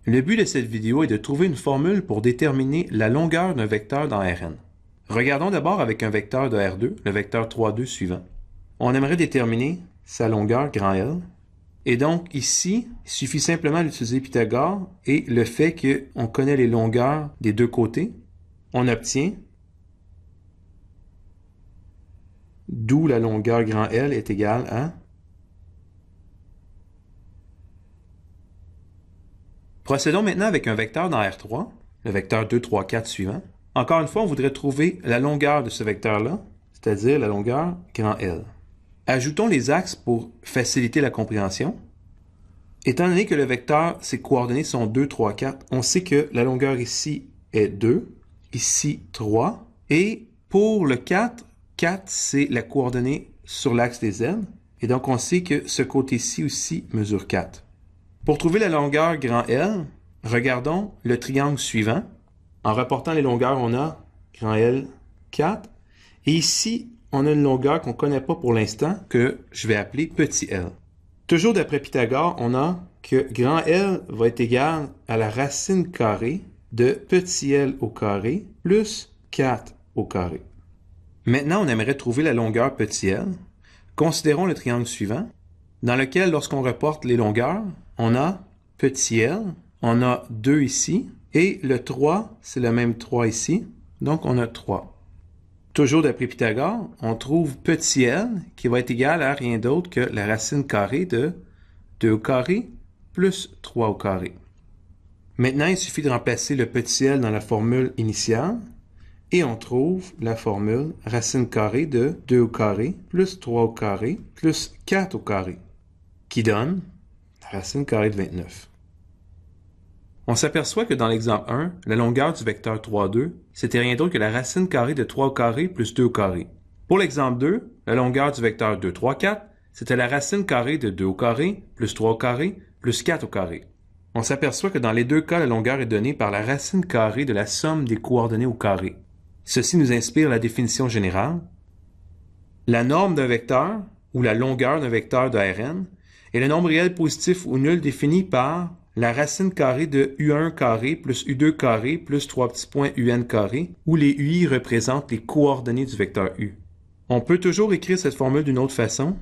Le but de cette vidéo est de trouver une formule pour déterminer la longueur d'un vecteur dans Rn. Regardons d'abord avec un vecteur de R2, le vecteur 3, 2 suivant. On aimerait déterminer sa longueur grand L. Et donc ici, il suffit simplement d'utiliser Pythagore et le fait qu'on connaît les longueurs des deux côtés, on obtient, d'où la longueur grand L est égale à... Procédons maintenant avec un vecteur dans R3, le vecteur 2, 3, 4 suivant. Encore une fois, on voudrait trouver la longueur de ce vecteur-là, c'est-à-dire la longueur grand L. Ajoutons les axes pour faciliter la compréhension. Étant donné que le vecteur, ses coordonnées sont 2, 3, 4, on sait que la longueur ici est 2, ici 3, et pour le 4, 4 c'est la coordonnée sur l'axe des z, et donc on sait que ce côté-ci aussi mesure 4. Pour trouver la longueur grand L, regardons le triangle suivant. En reportant les longueurs, on a grand L 4, et ici, on a une longueur qu'on ne connaît pas pour l'instant, que je vais appeler petit l. Toujours d'après Pythagore, on a que grand L va être égal à la racine carrée de petit l au carré plus 4 au carré. Maintenant, on aimerait trouver la longueur petit l. Considérons le triangle suivant, dans lequel, lorsqu'on reporte les longueurs, on a petit l, on a 2 ici, et le 3, c'est le même 3 ici, donc on a 3. Toujours d'après Pythagore, on trouve petit l qui va être égal à rien d'autre que la racine carrée de 2 au carré plus 3 au carré. Maintenant, il suffit de remplacer le petit l dans la formule initiale et on trouve la formule racine carrée de 2 au carré plus 3 au carré plus 4 au carré qui donne la racine carrée de 29. On s'aperçoit que dans l'exemple 1, la longueur du vecteur 3, 2, c'était rien d'autre que la racine carrée de 3 au carré plus 2 au carré. Pour l'exemple 2, la longueur du vecteur 2, 3, 4, c'était la racine carrée de 2 au carré plus 3 au carré plus 4 au carré. On s'aperçoit que dans les deux cas, la longueur est donnée par la racine carrée de la somme des coordonnées au carré. Ceci nous inspire la définition générale. La norme d'un vecteur, ou la longueur d'un vecteur de Rn, est le nombre réel positif ou nul défini par la racine carrée de U1 carré plus U2 carré plus 3 petits points UN carré, où les UI représentent les coordonnées du vecteur U. On peut toujours écrire cette formule d'une autre façon.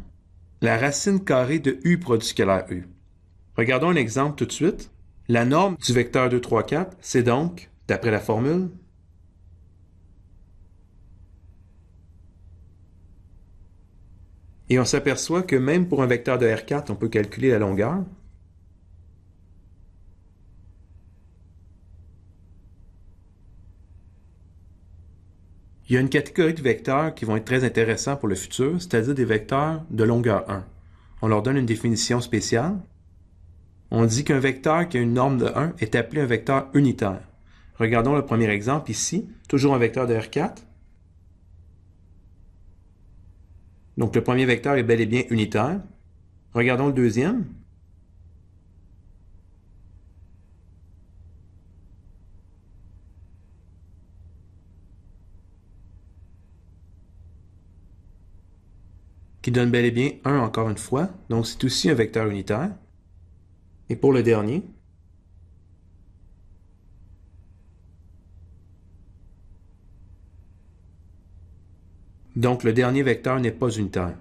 La racine carrée de U produit scalaire U. Regardons un exemple tout de suite. La norme du vecteur 2, 3, 4, c'est donc, d'après la formule, et on s'aperçoit que même pour un vecteur de R4, on peut calculer la longueur. Il y a une catégorie de vecteurs qui vont être très intéressants pour le futur, c'est-à-dire des vecteurs de longueur 1. On leur donne une définition spéciale. On dit qu'un vecteur qui a une norme de 1 est appelé un vecteur unitaire. Regardons le premier exemple ici, toujours un vecteur de R4. Donc le premier vecteur est bel et bien unitaire. Regardons le deuxième. Qui donne bel et bien 1 encore une fois, donc c'est aussi un vecteur unitaire. Et pour le dernier, donc le dernier vecteur n'est pas unitaire.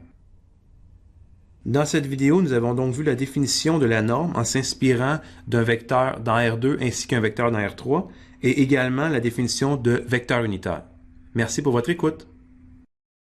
Dans cette vidéo, nous avons donc vu la définition de la norme en s'inspirant d'un vecteur dans R2 ainsi qu'un vecteur dans R3 et également la définition de vecteur unitaire. Merci pour votre écoute.